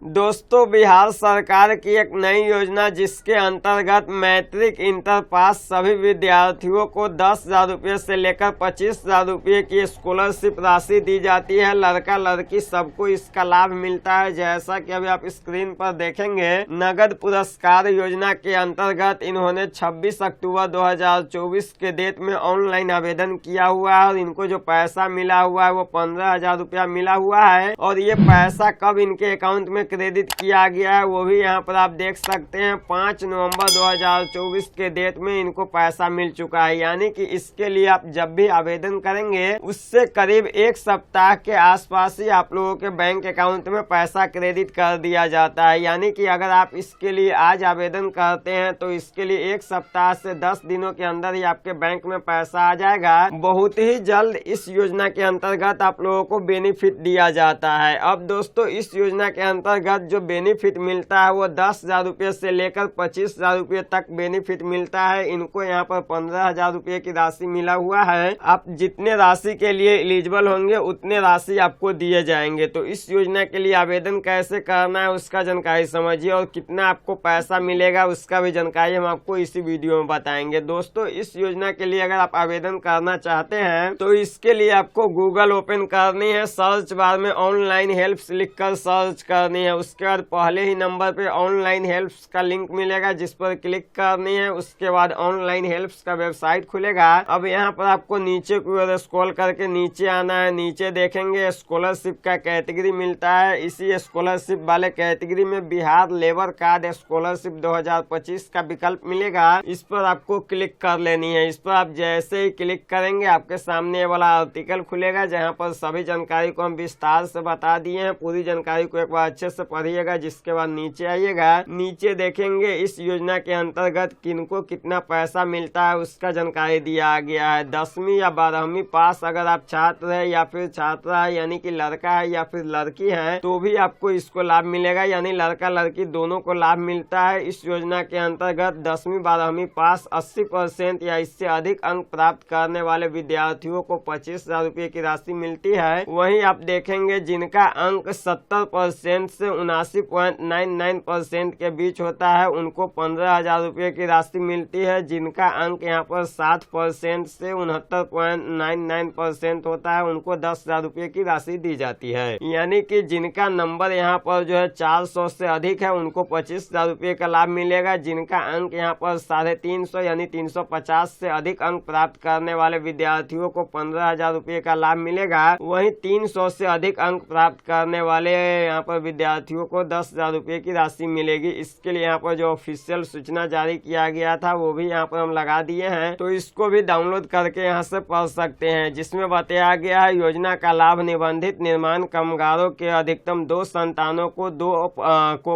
दोस्तों, बिहार सरकार की एक नई योजना जिसके अंतर्गत मैट्रिक इंटर पास सभी विद्यार्थियों को 10,000 रुपये से लेकर 25,000 रुपये की स्कॉलरशिप राशि दी जाती है। लड़का लड़की सबको इसका लाभ मिलता है। जैसा कि अभी आप स्क्रीन पर देखेंगे, नगद पुरस्कार योजना के अंतर्गत इन्होंने 26 अक्टूबर 2024 के डेट में ऑनलाइन आवेदन किया हुआ है और इनको जो पैसा मिला हुआ है वो 15,000 रुपया मिला हुआ है। और ये पैसा कब इनके अकाउंट में क्रेडिट किया गया है वो भी यहाँ पर आप देख सकते हैं। 5 नवंबर 2024 के डेट में इनको पैसा मिल चुका है। यानी कि इसके लिए आप जब भी आवेदन करेंगे उससे करीब एक सप्ताह के आसपास ही आप लोगों के बैंक अकाउंट में पैसा क्रेडिट कर दिया जाता है। यानी कि अगर आप इसके लिए आज आवेदन करते हैं तो इसके लिए एक सप्ताह से 10 दिनों के अंदर ही आपके बैंक में पैसा आ जाएगा। बहुत ही जल्द इस योजना के अंतर्गत आप लोगों को बेनिफिट दिया जाता है। अब दोस्तों, इस योजना के अंतर्गत जो बेनिफिट मिलता है वो 10,000 रुपये से लेकर 25,000 रुपये तक बेनिफिट मिलता है। इनको यहाँ पर 15,000 रुपये की राशि मिला हुआ है। आप जितने राशि के लिए एलिजिबल होंगे उतने राशि आपको दिए जाएंगे। तो इस योजना के लिए आवेदन कैसे करना है उसका जानकारी समझिए और कितना आपको पैसा मिलेगा उसका भी जानकारी हम आपको इसी वीडियो में बताएंगे। दोस्तों, इस योजना के लिए अगर आप आवेदन करना चाहते हैं तो इसके लिए आपको गूगल ओपन करनी है। सर्च बार में ऑनलाइन हेल्प्स लिखकर सर्च करनी है। उसके बाद पहले ही नंबर पे ऑनलाइन हेल्प्स का लिंक मिलेगा जिस पर क्लिक करनी है। उसके बाद ऑनलाइन हेल्प्स का वेबसाइट खुलेगा। अब यहाँ पर आपको नीचे की ओर स्क्रॉल करके नीचे आना है। नीचे देखेंगे स्कॉलरशिप का कैटेगरी मिलता है। इसी स्कॉलरशिप वाले कैटेगरी में बिहार लेबर कार्ड स्कॉलरशिप 2025 का विकल्प मिलेगा। इस पर आपको क्लिक कर लेनी है। इस पर आप जैसे ही क्लिक करेंगे आपके सामने वाला आर्टिकल खुलेगा जहाँ पर सभी जानकारी को हम विस्तार से बता दिए हैं। पूरी जानकारी को एक बार अच्छे से पढ़िएगा। जिसके बाद नीचे आइएगा, नीचे देखेंगे इस योजना के अंतर्गत किनको कितना पैसा मिलता है उसका जानकारी दिया गया है। 10वीं या 12वीं पास अगर आप छात्र है या फिर छात्रा है यानी कि लड़का है या फिर लड़की है तो भी आपको इसको लाभ मिलेगा। यानी लड़का लड़की दोनों को लाभ मिलता है। इस योजना के अंतर्गत 10वीं 12वीं पास 80% या इससे अधिक अंक प्राप्त करने वाले विद्यार्थियों को 25,000 रुपये की राशि मिलती है। वहीं आप देखेंगे जिनका अंक 70% से 79.99% के बीच होता है उनको 15,000 रुपये की राशि मिलती है। जिनका अंक यहाँ पर 60% से 69.99% होता है उनको 10,000 रुपये की राशि दी जाती है। यानी कि जिनका नंबर यहाँ पर जो है 400 से अधिक है उनको 25,000 रुपये का लाभ मिलेगा। जिनका अंक यहाँ पर 350 यानी 350 से अधिक अंक प्राप्त करने वाले विद्यार्थियों को 15,000 रुपये का लाभ मिलेगा। वहीं 300 से अधिक अंक प्राप्त करने वाले यहाँ पर विद्यार्थियों को 10,000 रुपये की राशि मिलेगी। इसके लिए यहाँ पर जो ऑफिशियल सूचना जारी किया गया था वो भी यहाँ पर हम लगा दिए हैं, तो इसको भी डाउनलोड करके यहाँ से पढ़ सकते हैं। जिसमें बताया गया है योजना का लाभ निबंधित निर्माण कामगारों के अधिकतम 2 संतानों को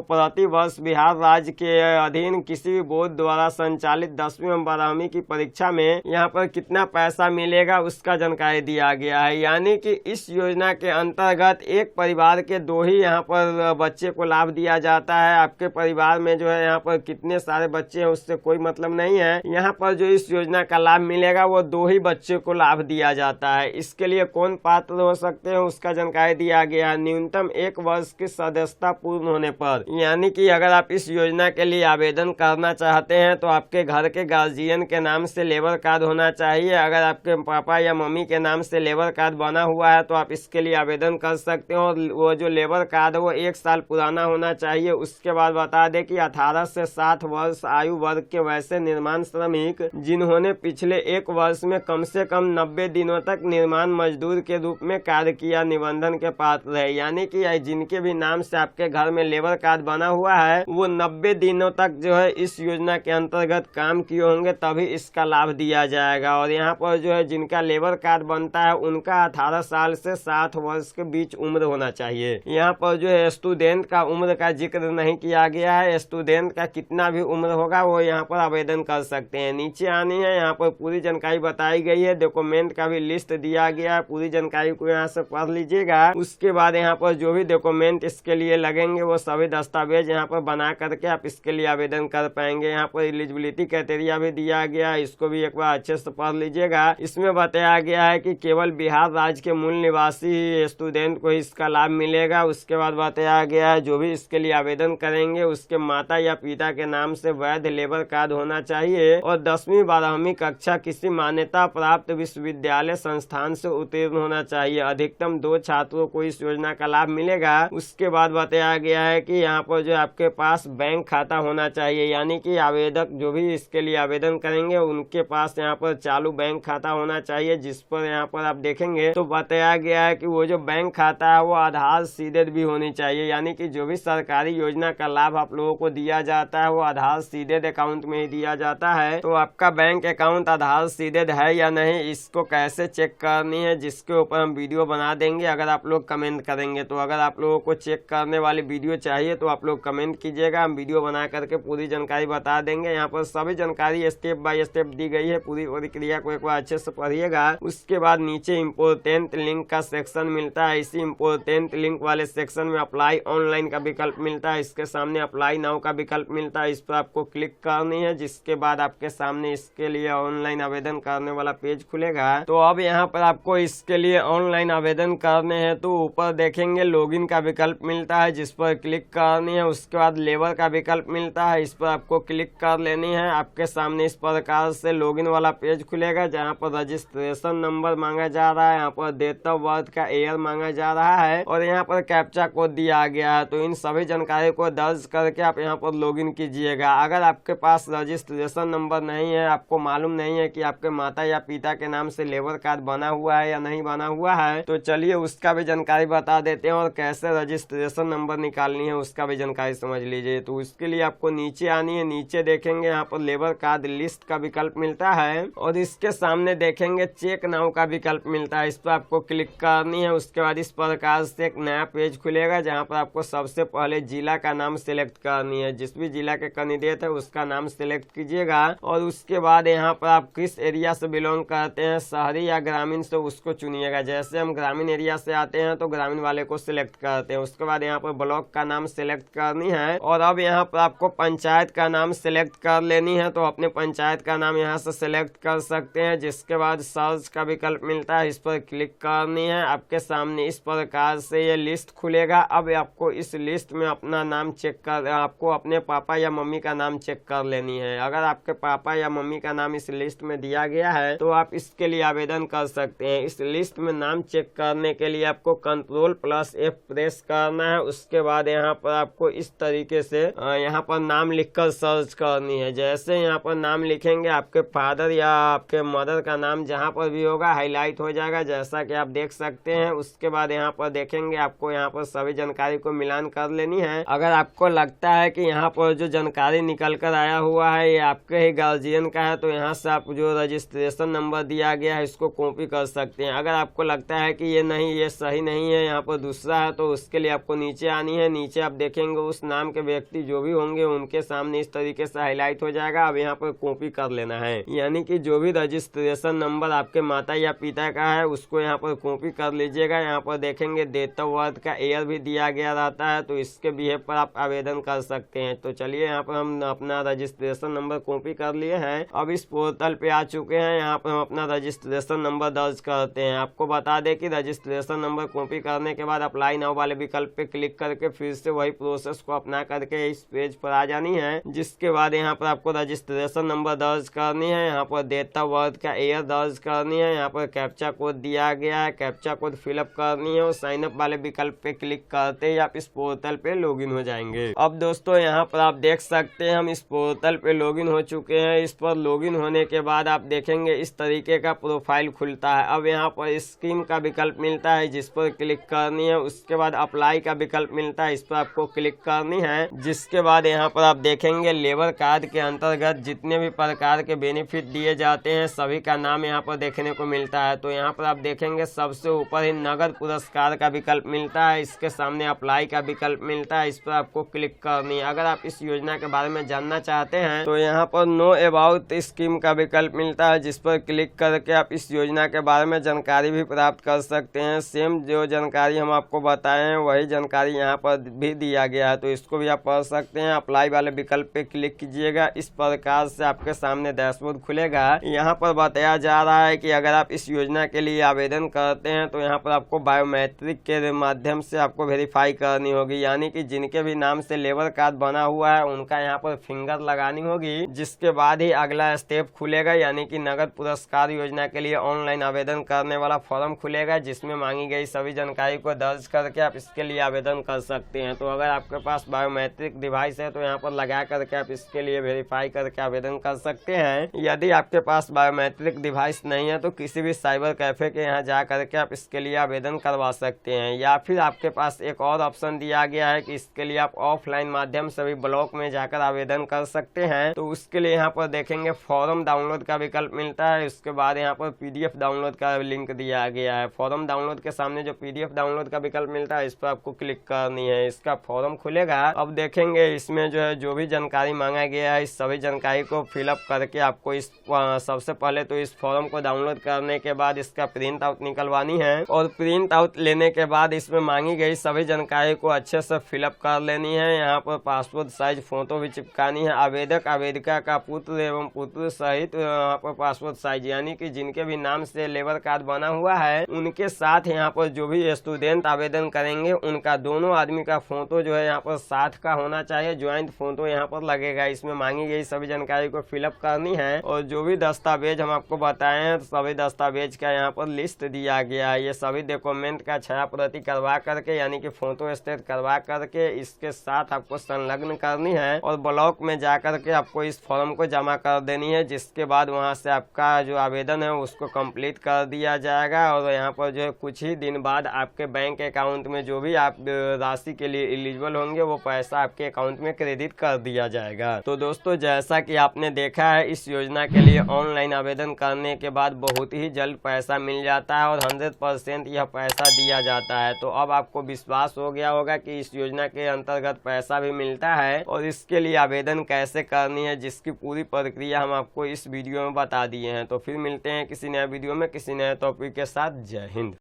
प्रति वर्ष बिहार राज्य के अधीन किसी भी बोर्ड द्वारा संचालित 10वीं एवं 12वीं की परीक्षा में यहाँ पर कितना पैसा मिलेगा उसका जानकारी दिया गया है। यानी कि इस योजना के अंतर्गत एक परिवार के 2 ही यहाँ पर बच्चे को लाभ दिया जाता है। आपके परिवार में जो है यहाँ पर कितने सारे बच्चे हैं उससे कोई मतलब नहीं है। यहाँ पर जो इस योजना का लाभ मिलेगा वो 2 ही बच्चे को लाभ दिया जाता है। इसके लिए कौन पात्र हो सकते हैं उसका जानकारी दिया गया है। न्यूनतम 1 वर्ष की सदस्यता पूर्ण होने पर। यानी कि अगर आप इस योजना के लिए आवेदन करना चाहते हैं तो आपके घर के गार्जियन के नाम से लेबर कार्ड होना चाहिए। अगर आपके पापा या मम्मी के नाम से लेबर कार्ड बना हुआ है तो आप इसके लिए आवेदन कर सकते हो। और वो जो लेबर कार्ड है वो 1 साल पुराना होना चाहिए। उसके बाद बता दें कि 18 से 60 वर्ष आयु वर्ग के वैसे निर्माण श्रमिक जिन्होंने पिछले 1 वर्ष में कम से कम 90 दिनों तक निर्माण मजदूर के रूप में कार्य किया निबंधन के पात्र है। यानी कि जिनके भी नाम से आपके घर में लेबर कार्ड बना हुआ है वो 90 दिनों तक जो है इस योजना के अंतर्गत काम किए होंगे तभी इसका लाभ दिया जाएगा। और यहाँ पर जो है जिनका लेबर कार्ड बनता है उनका 18 साल से 60 वर्ष के बीच उम्र होना चाहिए। यहाँ पर जो है स्टूडेंट का उम्र का जिक्र नहीं किया गया है। स्टूडेंट का कितना भी उम्र होगा वो यहाँ पर आवेदन कर सकते हैं। नीचे आनी है, यहाँ पर पूरी जानकारी बताई गई है। डॉक्यूमेंट का भी लिस्ट दिया गया है। पूरी जानकारी को यहाँ से पढ़ लीजिएगा। उसके बाद यहाँ पर जो भी डॉक्यूमेंट इसके लिए लगेंगे वो सभी दस्तावेज यहाँ पर बना करके आप इसके लिए आवेदन कर पाएंगे। यहाँ पर एलिजिबिलिटी क्राइटेरिया भी दिया गया है, इसको भी एक बार अच्छे से पढ़ लीजिएगा। इसमें बताया गया है कि केवल बिहार राज्य के मूल निवासी स्टूडेंट को इसका लाभ मिलेगा। उसके बाद बताया बताया गया है जो भी इसके लिए आवेदन करेंगे उसके माता या पिता के नाम से वैध लेबर कार्ड होना चाहिए और 10वीं 12वीं कक्षा किसी मान्यता प्राप्त विश्वविद्यालय संस्थान से उत्तीर्ण होना चाहिए। अधिकतम 2 छात्रों को इस योजना का लाभ मिलेगा। उसके बाद बताया गया है कि यहाँ पर जो आपके पास बैंक खाता होना चाहिए, यानी कि आवेदक जो भी इसके लिए आवेदन करेंगे उनके पास यहाँ पर चालू बैंक खाता होना चाहिए, जिस पर यहाँ पर आप देखेंगे तो बताया गया है कि वो जो बैंक खाता है वो आधार सीधे भी होनी चाहिए, यानी कि जो भी सरकारी योजना का लाभ आप लोगों को दिया जाता है वो आधार सीधे अकाउंट में ही दिया जाता है। तो आपका बैंक अकाउंट आधार सीधे है या नहीं, इसको कैसे चेक करनी है जिसके ऊपर हम वीडियो बना देंगे अगर आप लोग कमेंट करेंगे। तो अगर आप लोगों को चेक करने वाली वीडियो चाहिए तो आप लोग कमेंट कीजिएगा, हम वीडियो बना करके पूरी जानकारी बता देंगे। यहाँ पर सभी जानकारी स्टेप बाय स्टेप दी गई है, पूरी प्रक्रिया को एक बार अच्छे से पढ़िएगा। उसके बाद नीचे इम्पोर्टेंट लिंक का सेक्शन मिलता है, इसी इम्पोर्टेंट लिंक वाले सेक्शन में अप्लाई ऑनलाइन का विकल्प मिलता है, इसके सामने अप्लाई नाउ का विकल्प मिलता है, इस पर आपको क्लिक करनी है, जिसके बाद आपके सामने इसके लिए ऑनलाइन आवेदन करने वाला पेज खुलेगा। तो अब यहाँ पर आपको इसके लिए ऑनलाइन आवेदन करने हैं तो ऊपर देखेंगे लॉगिन का विकल्प मिलता है, जिस पर क्लिक करनी है। उसके बाद लेबर का विकल्प मिलता है, इस पर आपको क्लिक कर लेनी है। आपके सामने इस प्रकार से लॉगिन वाला पेज खुलेगा जहाँ पर रजिस्ट्रेशन नंबर मांगा जा रहा है, यहाँ पर डेट ऑफ बर्थ का ईयर मांगा जा रहा है और यहाँ पर कैप्चा कोड दिया गया है। तो इन सभी जानकारी को दर्ज करके आप यहाँ पर लॉगिन कीजिएगा। अगर आपके पास रजिस्ट्रेशन नंबर नहीं है, आपको मालूम नहीं है कि आपके माता या पिता के नाम से लेबर कार्ड बना हुआ है या नहीं बना हुआ है, तो चलिए उसका भी जानकारी बता देते हैं और कैसे रजिस्ट्रेशन नंबर निकालनी है उसका भी जानकारी समझ लीजिए। तो उसके लिए आपको नीचे आनी है, नीचे देखेंगे यहाँ पर लेबर कार्ड लिस्ट का विकल्प मिलता है और इसके सामने देखेंगे चेक नाउ का विकल्प मिलता है, इस पर आपको क्लिक करनी है। उसके बाद इस प्रकार से एक नया पेज खुलेगा जहाँ पर आपको सबसे पहले जिला का नाम सिलेक्ट करनी है, जिस भी जिला के कैंडिडेट है उसका नाम सिलेक्ट कीजिएगा और उसके बाद यहाँ पर आप किस एरिया से बिलोंग करते हैं, शहरी या ग्रामीण, से उसको चुनिएगा। जैसे हम ग्रामीण एरिया से आते हैं तो ग्रामीण वाले को सिलेक्ट करते हैं। उसके बाद यहाँ पर ब्लॉक का नाम सिलेक्ट करनी है और अब यहाँ पर आपको पंचायत का नाम सिलेक्ट कर लेनी है, तो अपने पंचायत का नाम यहाँ से सिलेक्ट कर सकते हैं। जिसके बाद सर्च का विकल्प मिलता है, इस पर क्लिक करनी है। आपके सामने इस प्रकार से ये लिस्ट खुलेगा। अब आपको इस लिस्ट में अपना नाम चेक कर, आपको अपने पापा या मम्मी का नाम चेक कर लेनी है। अगर आपके पापा या मम्मी का नाम इस लिस्ट में दिया गया है तो आप इसके लिए आवेदन कर सकते हैं। इस लिस्ट में नाम चेक करने के लिए आपको Ctrl+F प्रेस करना है। उसके बाद यहाँ पर आपको इस तरीके से यहाँ पर नाम लिखकर सर्च करनी है। जैसे यहाँ पर नाम लिखेंगे आपके फादर या आपके मदर का नाम जहाँ पर भी होगा हाईलाइट हो जाएगा, जैसा कि आप देख सकते हैं। उसके बाद यहाँ पर देखेंगे आपको यहाँ पर सभी जानकारी को मिलान कर लेनी है। अगर आपको लगता है कि यहाँ पर जो जानकारी निकल कर आया हुआ है ये आपके ही गार्जियन का है तो यहाँ से आप जो रजिस्ट्रेशन नंबर दिया गया है इसको कॉपी कर सकते हैं। अगर आपको लगता है कि ये नहीं, ये सही नहीं है, यहाँ पर दूसरा है, तो उसके लिए आपको नीचे आनी है। नीचे आप देखेंगे उस नाम के व्यक्ति जो भी होंगे उनके सामने इस तरीके से हाईलाइट हो जाएगा। अब यहाँ पर कॉपी कर लेना है, यानी कि जो भी रजिस्ट्रेशन नंबर आपके माता या पिता का है उसको यहाँ पर कॉपी कर लीजिएगा। यहाँ पर देखेंगे डेट ऑफ बर्थ का ईयर भी दिया गया रहता है, तो इसके बिहेव पर आप आवेदन कर सकते हैं। तो चलिए यहाँ पर हम अपना रजिस्ट्रेशन नंबर कॉपी कर लिए हैं। अब इस पोर्टल पे आ चुके हैं, यहाँ पर हम अपना रजिस्ट्रेशन नंबर दर्ज करते हैं। आपको बता दें कि रजिस्ट्रेशन नंबर कॉपी करने के बाद अप्लाई नाउ वाले विकल्प पे क्लिक करके फिर से वही प्रोसेस को अपना करके इस पेज पर आ जानी है। जिसके बाद यहाँ पर आपको रजिस्ट्रेशन नंबर दर्ज करनी है, यहाँ पर डेट ऑफ बर्थ का ईयर दर्ज करनी है, यहाँ पर कैप्चा कोड दिया गया है, कैप्चा कोड फिलअप करनी है और साइन अप वाले विकल्प पे क्लिक करते ही आप इस पोर्टल पे लॉगिन हो जाएंगे। अब दोस्तों यहाँ पर आप देख सकते हैं हम इस पोर्टल पे लॉगिन हो चुके हैं। इस पर लॉगिन होने के बाद आप देखेंगे इस तरीके का प्रोफाइल खुलता है। अब यहाँ पर स्कीम का विकल्प मिलता है, जिस पर क्लिक करनी है। उसके बाद अप्लाई का विकल्प मिलता है, इस पर आपको क्लिक करनी है। जिसके बाद यहाँ पर आप देखेंगे लेबर कार्ड के अंतर्गत जितने भी प्रकार के बेनिफिट दिए जाते हैं सभी का नाम यहाँ पर देखने को मिलता है। तो यहाँ पर आप देखेंगे सबसे ऊपर ही नगद पुरस्कार का विकल्प मिलता है, इसके सामने अप्लाई का विकल्प मिलता है, इस पर आपको क्लिक करनी है। अगर आप इस योजना के बारे में जानना चाहते हैं तो यहाँ पर नो अबाउट स्कीम का विकल्प मिलता है, जिस पर क्लिक करके आप इस योजना के बारे में जानकारी भी प्राप्त कर सकते हैं। सेम जो जानकारी हम आपको बताए हैं वही जानकारी यहाँ पर भी दिया गया है, तो इसको भी आप पढ़ सकते हैं। अप्लाई वाले विकल्प पे क्लिक कीजिएगा, इस प्रकार से आपके सामने डैशबोर्ड खुलेगा। यहाँ पर बताया जा रहा है कि अगर आप इस योजना के लिए आवेदन करते हैं तो यहाँ पर आपको बायोमेट्रिक के माध्यम से आपको वेरीफाई वेरीफाई करनी होगी, यानी कि जिनके भी नाम से लेबर कार्ड बना हुआ है उनका यहाँ पर फिंगर लगानी होगी। जिसके बाद ही अगला स्टेप खुलेगा, यानी कि नगद पुरस्कार योजना के लिए ऑनलाइन आवेदन करने वाला फॉर्म खुलेगा, जिसमें मांगी गई सभी जानकारी को दर्ज करके आप इसके लिए आवेदन कर सकते हैं। तो अगर आपके पास बायोमेट्रिक डिवाइस है तो यहाँ पर लगा करके आप इसके लिए वेरीफाई करके आवेदन कर सकते हैं। यदि आपके पास बायोमेट्रिक डिवाइस नहीं है तो किसी भी साइबर कैफे के यहाँ जा करके आप इसके लिए आवेदन करवा सकते हैं, या फिर आपके पास एक और ऑप्शन दिया गया है कि इसके लिए आप ऑफलाइन माध्यम से भी ब्लॉक में जाकर आवेदन कर सकते हैं। तो उसके लिए यहाँ पर देखेंगे फॉर्म डाउनलोड का विकल्प मिलता है, उसके बाद यहाँ पर PDF डाउनलोड का लिंक दिया गया है। फॉर्म डाउनलोड के सामने जो PDF डाउनलोड का विकल्प मिलता है इस पर आपको क्लिक करनी है, इसका फॉर्म खुलेगा। अब देखेंगे इसमें जो है जो भी जानकारी मांगा गया है इस सभी जानकारी को फिलअप करके आपको इस सबसे पहले तो इस फॉर्म को डाउनलोड करने के बाद इसका प्रिंट आउट निकलवानी है, और प्रिंट आउट लेने के बाद इसमें मांगी गई सभी जानकारी को अच्छे से फिलअप कर लेनी है। यहाँ पर पासपोर्ट साइज फोटो भी चिपकानी है, आवेदक आवेदिका का पुत्र एवं पुत्र सहित यहाँ पर पासपोर्ट साइज, यानी कि जिनके भी नाम से लेबर कार्ड बना हुआ है उनके साथ यहाँ पर जो भी स्टूडेंट आवेदन करेंगे उनका दोनों आदमी का फोटो जो है यहाँ पर साथ का होना चाहिए, ज्वाइंट फोटो यहाँ पर लगेगा। इसमें मांगी गई सभी जानकारी को फिलअप करनी है, और जो भी दस्तावेज हम आपको बताए हैं तो सभी दस्तावेज का यहाँ पर लिस्ट दिया गया है। ये सभी डॉक्यूमेंट का छाया प्रति करवा करके यानी कि फोटो स्टेट करवा करके इसके साथ आपको संलग्न करनी है, और ब्लॉक में जा करके आपको इस फॉर्म को जमा कर देनी है। जिसके बाद वहाँ से आपका जो आवेदन है उसको कंप्लीट कर दिया जाएगा, और यहाँ पर जो है कुछ ही दिन बाद आपके बैंक अकाउंट में जो भी आप राशि के लिए एलिजिबल होंगे वो पैसा आपके अकाउंट में क्रेडिट कर दिया जाएगा। तो दोस्तों जैसा कि आपने देखा है इस योजना के लिए ऑनलाइन आवेदन करने के बाद बहुत ही जल्द पैसा मिल जाता है और 100% यह पैसा दिया जाता है। तो अब आपको विश्वास हो गया होगा कि इस योजना के अंतर्गत पैसा भी मिलता है और इसके लिए आवेदन कैसे करनी है, जिसकी पूरी प्रक्रिया हम आपको इस वीडियो में बता दिए हैं। तो फिर मिलते हैं किसी नए वीडियो में किसी नए टॉपिक के साथ। जय हिंद।